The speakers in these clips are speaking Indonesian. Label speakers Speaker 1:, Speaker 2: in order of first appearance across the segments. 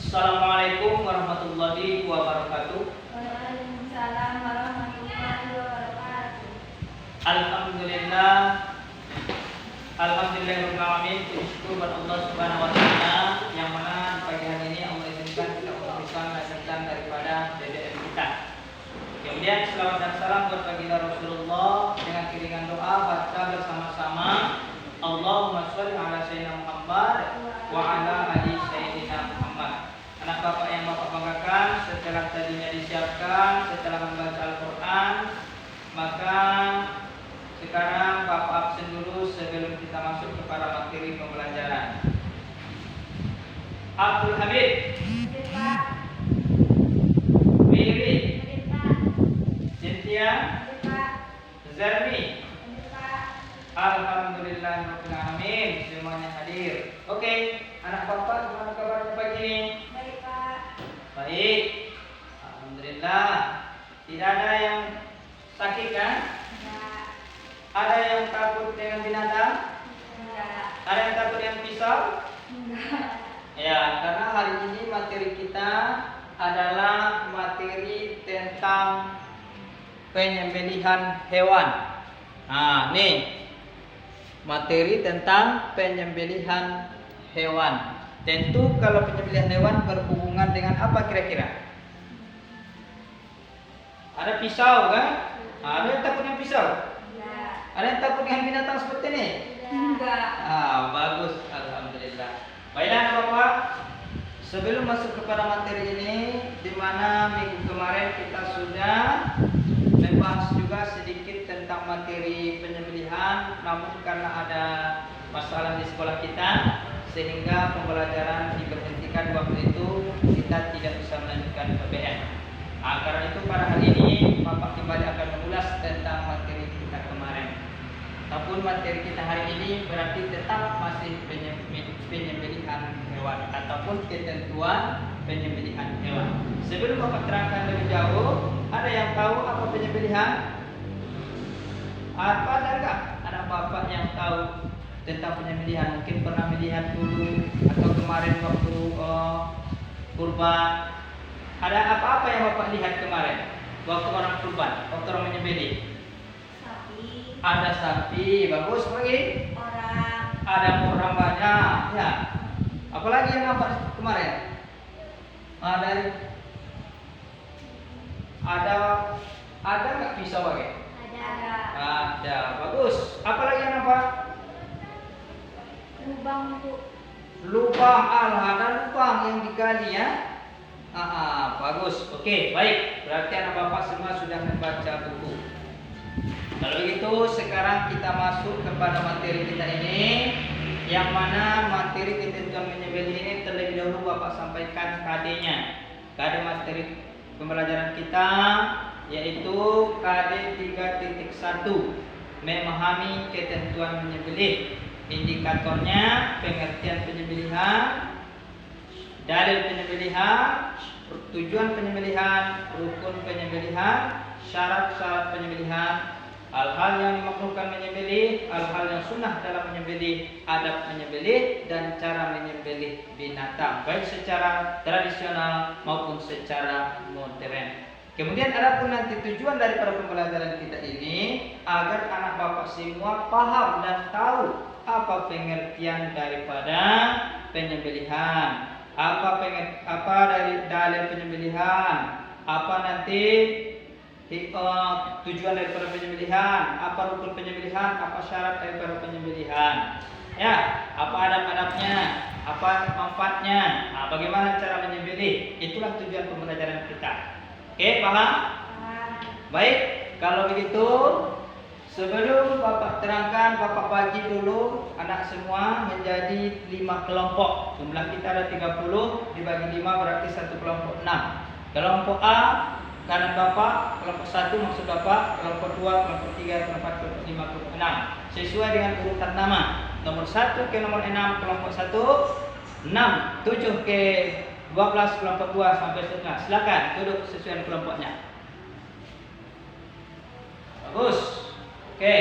Speaker 1: Assalamualaikum warahmatullahi wabarakatuh.
Speaker 2: Waalaikumsalam warahmatullahi wabarakatuh.
Speaker 1: Alhamdulillah. Alhamdulillahirabbil alamin. Syukur kepada Allah Subhanahu wa taala yang mana pagi hari ini Allah izinkan kita untuk bisa melaksanakan daripada DDM kita. Kemudian selawat dan salam buat baginda Rasulullah dengan iringan doa baca bersama-sama Allahumma sholli ala sayyidina Muhammad wa ala ali sayyidina Muhammad. Anak bapak yang bapak banggakan, setelah tadinya disiapkan, setelah membaca Al-Quran, maka sekarang bapak absen dulu sebelum kita masuk kepada materi pembelajaran. Abdul Hamid,
Speaker 2: Pak.
Speaker 1: Miri,
Speaker 2: Pak.
Speaker 1: Cynthia,
Speaker 2: Pak.
Speaker 1: Zermi.
Speaker 2: Pak.
Speaker 1: Alhamdulillahirabbil alamin, semuanya hadir. Oke, anak bapak gimana kabarnya pagi ini?
Speaker 2: Baik, Pak.
Speaker 1: Baik, alhamdulillah. Tidak ada yang sakit kan?
Speaker 2: Enggak.
Speaker 1: Ada yang takut dengan binatang?
Speaker 2: Enggak.
Speaker 1: Ada yang takut dengan pisau?
Speaker 2: Enggak.
Speaker 1: Ya, karena hari ini materi kita adalah materi tentang penyembelihan hewan. Nah, nih materi tentang penyembelihan hewan. Tentu kalau penyembelihan hewan berhubungan dengan apa kira-kira? Ada pisau kan? Ada yang takut dengan pisau?
Speaker 2: Enggak.
Speaker 1: Ada yang takut dengan binatang seperti ini?
Speaker 2: Enggak.
Speaker 1: Bagus, alhamdulillah. Baiklah Bapak, sebelum masuk kepada materi ini, di mana minggu kemarin kita sudah membahas juga sedikit tentang materi penyembelihan, namun karena ada masalah di sekolah kita, sehingga pembelajaran diberhentikan waktu itu, kita tidak bisa melanjutkan PPN. Karena itu pada hari ini Bapak kembali akan mengulas tentang materi kita kemarin. Ataupun materi kita hari ini berarti tetap masih penyembelihan hewan ataupun ketentuan penyembelihan hewan. Sebelum Bapak terangkan lebih jauh, ada yang tahu apa penyembelihan? Apa ada enggak? Ada Bapak yang tahu tentang penyembelihan? Mungkin pernah melihat dulu atau kemarin waktu kurban. Ada apa-apa yang Bapak lihat kemarin waktu orang kurban, waktu orang menyembelih?
Speaker 2: Sapi.
Speaker 1: Ada sapi, bagus lagi.
Speaker 2: Orang.
Speaker 1: Ada orang banyak, ya. Apalagi yang nampak kemarin? Ada nggak pisau lagi?
Speaker 2: Ada.
Speaker 1: Ada, bagus. Apalagi yang nampak?
Speaker 2: Lubang untuk.
Speaker 1: Lubang, ada lubang yang digali ya. Bagus. Oke, baik. Berarti anak bapak semua sudah membaca buku. Kalau begitu, sekarang kita masuk kepada materi kita ini, yang mana materi ketentuan menyembelih ini terlebih dahulu bapak sampaikan KD-nya. KD materi pembelajaran kita yaitu KD 3.1, memahami ketentuan menyembelih. Indikatornya pengertian penyembelihan, dalil penyembelihan, tujuan penyembelihan, rukun penyembelihan, syarat-syarat penyembelihan, hal-hal yang dimakruhkan menyembelih, hal-hal yang sunnah dalam menyembelih, adab menyembelih, dan cara menyembelih binatang, baik secara tradisional maupun secara modern. Kemudian ada pun nanti tujuan daripada pembelajaran kita ini agar anak bapak semua paham dan tahu apa pengertian daripada penyembelihan. Apa dari dalil penyembelihan, apa nanti tujuan daripada penyembelihan, apa rukun penyembelihan, apa syarat daripada penyembelihan, ya, apa adab-adabnya, apa manfaatnya, bagaimana cara menyembelih. Itulah tujuan pembelajaran kita. Oke, paham? Baik, kalau begitu sebelum Bapak terangkan, Bapak bagi dulu anak semua menjadi 5 kelompok. Jumlah kita ada 30, dibagi 5 berarti satu kelompok 6. Kelompok A kanan Bapak, kelompok 1 maksud Bapak, kelompok 2, kelompok 3, kelompok 4, kelompok 5, kelompok 6. Sesuai dengan urutan nama. Nomor 1 ke nomor 6 kelompok 1, 6, 7 ke 12 kelompok 2 sampai seterusnya. Silakan duduk sesuai kelompoknya. Bagus. Oke,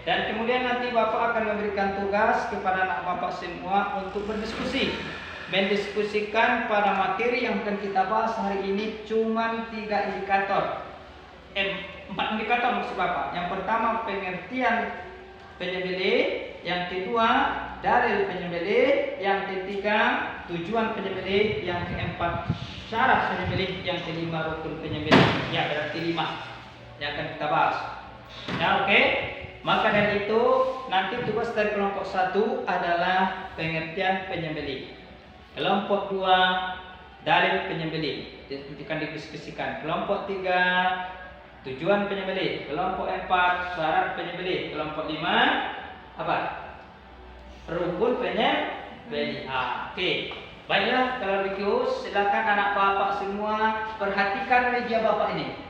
Speaker 1: dan kemudian nanti Bapak akan memberikan tugas kepada anak Bapak semua untuk berdiskusi mendiskusikan pada materi yang akan kita bahas hari ini cuma 3 indikator. 4 indikator maksud Bapak. Yang pertama pengertian penyembelih, yang kedua dalil penyembelih, yang ketiga tujuan penyembelih, yang keempat syarat penyembelih, yang kelima rukun penyembelih. Ya, berarti 5 yang akan kita bahas. Ya, oke. Maka dari itu nanti tugas dari kelompok 1 adalah pengertian penyembelih. Kelompok 2 dalil penyembelih, akan didiskusikan. Kelompok 3 tujuan penyembelih. Kelompok 4 syarat penyembelih. Kelompok 5 apa? Rukun penyembelih. Oke. Baiklah, kalau begitu silakan anak bapak semua perhatikan meja bapak ini.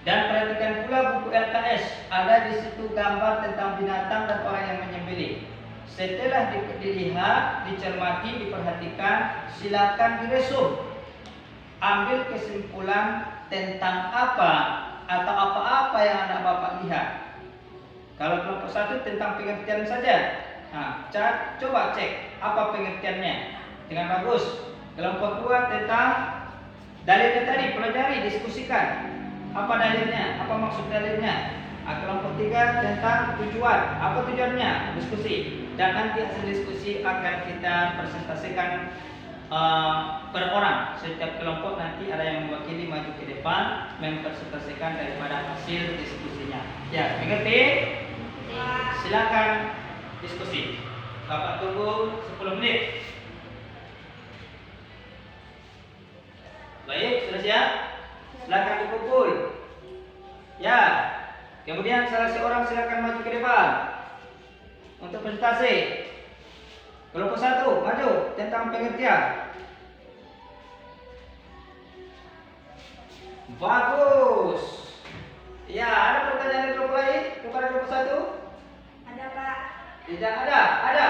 Speaker 1: Dan perhatikan pula buku LKS. Ada di situ gambar tentang binatang dan orang yang menyembelih. Setelah dilihat, dicermati, diperhatikan, silakan diresum. Ambil kesimpulan tentang apa atau apa-apa yang anak bapak lihat. Kalau kelompok 1 tentang pengertian saja. Nah, coba cek apa pengertiannya dengan bagus. Kelompok 2 tentang dalilnya tadi, pelajari, diskusikan. Apa dalilnya? Apa maksud dalilnya? Kelompok 3 tentang tujuan. Apa tujuannya? Diskusi. Dan nanti hasil diskusi akan kita presentasikan per orang. Setiap kelompok nanti ada yang mewakili maju ke depan mempresentasikan daripada hasil diskusinya. Ya, mengerti? Silakan diskusi. Bapak tunggu 10 menit. Baik, sudah siap? Silakan dikumpul. Ya. Kemudian salah seorang silakan maju ke depan untuk presentasi. Kelompok 1 maju tentang pengertian. Bagus. Ya, ada pertanyaan dari kelompok lain kepada kelompok 1?
Speaker 2: Ada Pak.
Speaker 1: Tidak ada. Ada.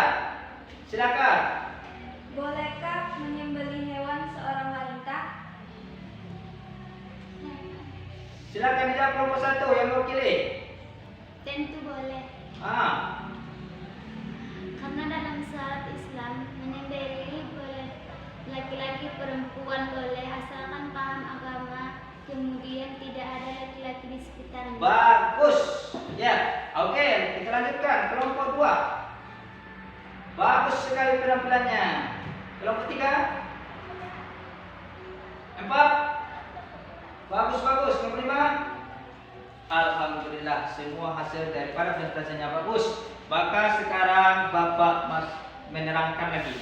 Speaker 1: Silakan.
Speaker 2: Bolehkah menyembelih hewan seorang wanita?
Speaker 1: Silakan dijawab kelompok 1 yang mewakili.
Speaker 3: Tentu boleh, karena dalam syariat Islam menyembelih boleh laki-laki perempuan boleh asalkan paham agama, kemudian tidak ada laki-laki di sekitarnya.
Speaker 1: Bagus. Ya, oke, kita lanjutkan kelompok 2. Bagus sekali penampilannya. Kelompok 3. 4. Bagus. Kelompok 5. Alhamdulillah, semua hasil daripada presentasinya bagus. Maka sekarang Bapak menerangkan lagi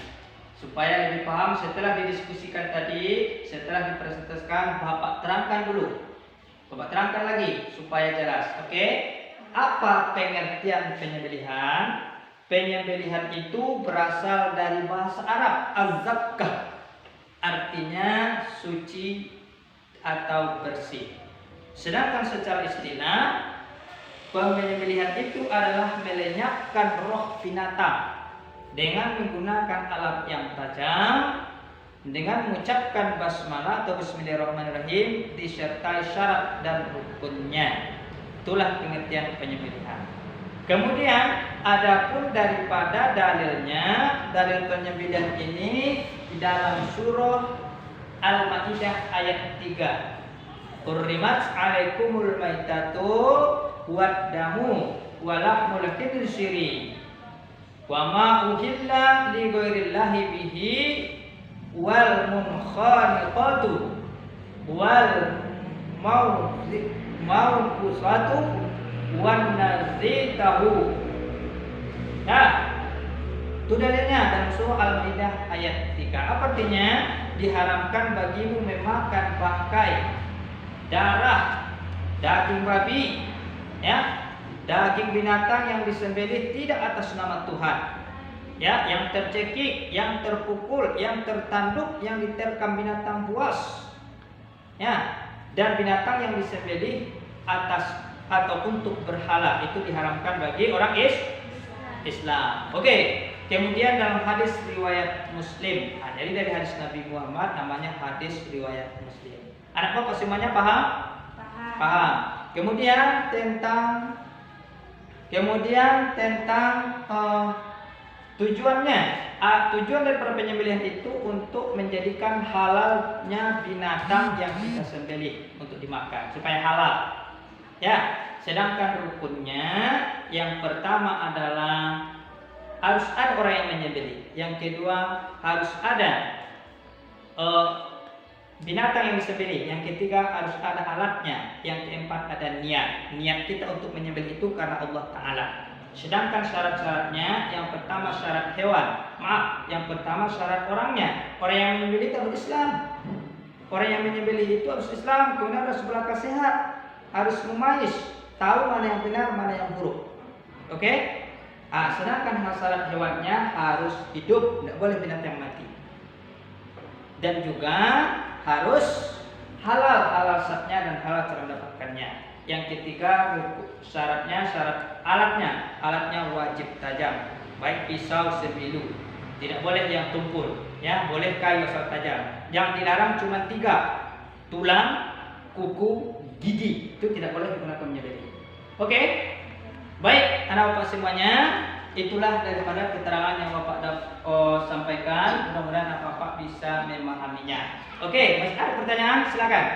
Speaker 1: supaya lebih paham setelah didiskusikan tadi, setelah dipresentasikan, Bapak terangkan dulu. Bapak terangkan lagi supaya jelas. Oke? Apa pengertian penyembelihan? Penyembelihan itu berasal dari bahasa Arab az-zakkah. Artinya suci atau bersih. Sedangkan secara istilah penyembelihan itu adalah melenyapkan roh binatang dengan menggunakan alat yang tajam, dengan mengucapkan basmalah atau bismillahirrahmanirrahim disertai syarat dan rukunnya. Itulah pengertian penyembelihan. Kemudian adapun daripada dalilnya, dalil penyembelihan ini di dalam surah Al-Maidah ayat 3. Hurrimat alaikumul maitatu wad-damu wa lahmul khinziri wa ma uhilla li ghairillahi bihi wal munkhaniqatu wal mawqusatu wan nazitahu. Nah, itu dalilnya dalam surah Al-Maidah ayat 3. Apa artinya? Diharamkan bagimu memakan bangkai, darah, daging babi, ya, daging binatang yang disembelih tidak atas nama Tuhan, ya, yang tercekik, yang terpukul, yang tertanduk, yang diterkam binatang buas, ya, dan binatang yang disembelih atas atau untuk berhala itu diharamkan bagi orang Islam. Oke. Kemudian dalam hadis riwayat Muslim, jadi dari hadis Nabi Muhammad namanya hadis riwayat Muslim. Anak bapak semuanya paham? Paham. Kemudian tentang tujuannya. tujuan daripada penyembelihan itu untuk menjadikan halalnya binatang yang kita sembelih untuk dimakan supaya halal. Ya, sedangkan rukunnya yang pertama adalah harus ada orang yang menyembelih. Yang kedua harus ada binatang yang disembelih. Yang ketiga harus ada alatnya. Yang keempat ada niat. Niat kita untuk menyembelih itu karena Allah Ta'ala. Sedangkan syarat-syaratnya, yang pertama syarat hewan. Maaf, yang pertama syarat orangnya. Orang yang menyembelih itu harus Islam. Orang yang menyembelih itu harus Islam. Kemudian harus berakal sehat, harus memayis, tahu mana yang benar, mana yang buruk. Oke? Sedangkan syarat hewannya harus hidup, tidak boleh binatang mati. Dan juga harus halal satnya dan halal cara mendapatkannya. Yang ketiga syaratnya syarat alatnya wajib tajam, baik pisau, sembilu, tidak boleh yang tumpul, ya, boleh kayu asal tajam. Yang dilarang cuma 3, tulang, kuku, gigi, itu tidak boleh digunakan menyembelih. Oke, baik anak bapak semuanya, itulah daripada keterangan yang bapak sampaikan. Mudah-mudahan bapak bisa memahaminya. Oke, masih ada pertanyaan? Silakan.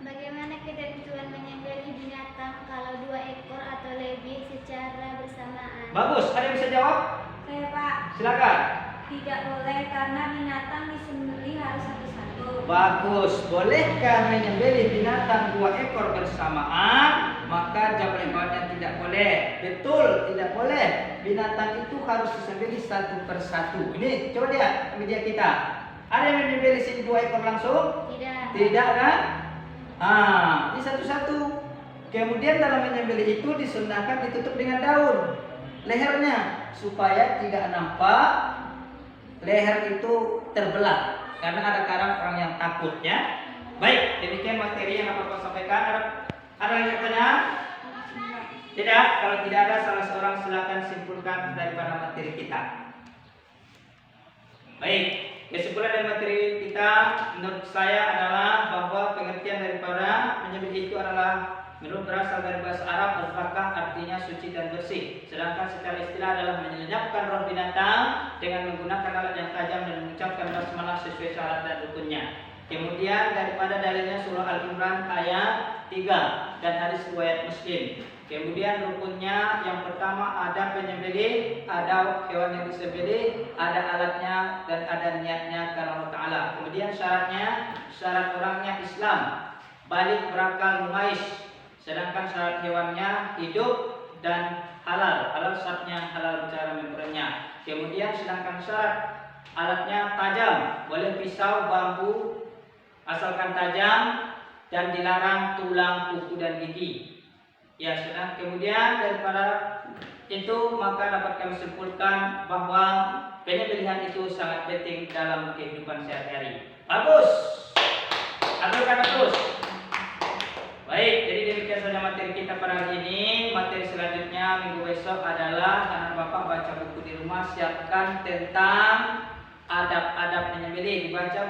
Speaker 3: Bagaimana ketentuan menyembelih binatang kalau 2 ekor atau lebih secara bersamaan?
Speaker 1: Bagus, ada yang bisa jawab?
Speaker 2: Saya Pak,
Speaker 1: Silakan.
Speaker 2: tidak boleh karena binatang disembelih harus satu-satu.
Speaker 1: Bagus, bolehkah menyembelih binatang 2 ekor bersamaan? Maka jawabannya tidak boleh. Betul, tidak boleh. Binatang itu harus disembelih satu persatu. Ini coba lihat media kita. Ada yang menyembelih sini 2 ekor langsung?
Speaker 3: Tidak.
Speaker 1: Tidak kan? Ini satu-satu. Kemudian dalam menyembelih itu disunahkan ditutup dengan daun lehernya supaya tidak nampak leher itu terbelah. Karena ada kadang orang yang takut, ya. Baik, demikian materi yang Bapak sampaikan. Ada yang bertanya? Tidak. Kalau tidak ada, salah seorang silakan simpulkan daripada materi kita. Baik, kesimpulan dari materi kita menurut saya adalah bahwa pengertian daripada menyembelih itu adalah berasal dari bahasa Arab al-fakah, artinya suci dan bersih. Sedangkan secara istilah adalah menyenyapkan roh binatang dengan menggunakan alat yang tajam dan mengucapkan basmalah sesuai syarat dan rukunnya. Kemudian daripada dalilnya surah Al-Imran ayat 3 dan hadis riwayat Muslim. Kemudian rukunnya yang pertama ada penyembelih, ada hewan yang disembelih, ada alatnya dan ada niatnya karena Allah Ta'ala. Kemudian syaratnya, syarat orangnya Islam, balik, berakal, mumayis. Sedangkan syarat hewannya hidup dan halal. Halal syaratnya halal cara memberinya. Kemudian sedangkan syarat alatnya tajam, boleh pisau, bambu, asalkan tajam, dan dilarang tulang, kuku dan gigi. Ya, sedang kemudian daripada itu maka dapat kami simpulkan bahwa penyembelihan itu sangat penting dalam kehidupan sehari-hari. Bagus. Abdulkan bagus. Baik, jadi demikian saja materi kita pada hari ini. Materi selanjutnya minggu besok adalah anak bapak baca buku di rumah, siapkan tentang adab-adab menyembelih, dibaca